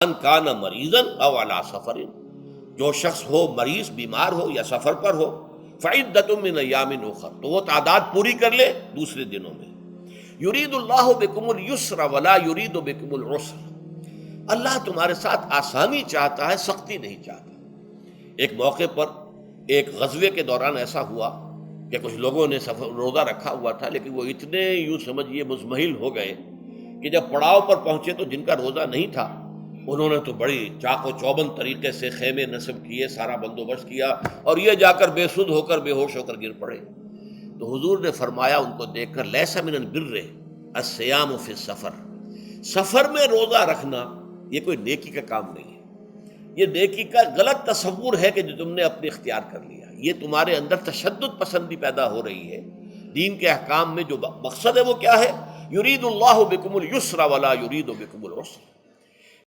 कान Marizanne अव अला सफरिन, जो शख्स हो मरीज बीमार हो या सफर पर हो, फ़इद्दतुम मिन अय्यामिन उखर, तो वो तादाद पूरी कर ले दूसरे दिनों में। युरीदुल्लाहु बिकुमुल युस्र वला युरीदु बिकुमुल उस्र, अल्लाह तुम्हारे साथ आसानी चाहता है, सख्ती नहीं चाहता। एक मौके पर एक गज़वे के दौरान ऐसा हुआ कि कुछ लोगों ने रोज़ा रखा हुआ था, लेकिन वो इतने यूँ समझिए मुज़महिल हो गए कि जब पड़ाव पर पहुंचे तो जिनका रोज़ा नहीं था उन्होंने तो बड़ी चाको चौबंद तरीके से खेमे नस्ब किए, सारा बंदोबस्त किया और ये जाकर बेसुध होकर बेहोश होकर गिर पड़े। तो हुजूर ने फरमाया उनको देखकर, लैसा मिनल बिर्रे अस्सियामु फी सफ़र, सफ़र में रोज़ा रखना ये कोई नेकी का काम नहीं है। ये नेकी का गलत तस्वुर है कि जो तुमने अपने इख्तियार कर लिया, ये तुम्हारे अंदर तशद्दुद पसंदी पैदा हो रही है। दीन के अहकाम में जो मकसद है वो क्या है? युरीदुल्लाहु बिकुमुल युस्रा वला युरीदु बिकुमुल उस्र,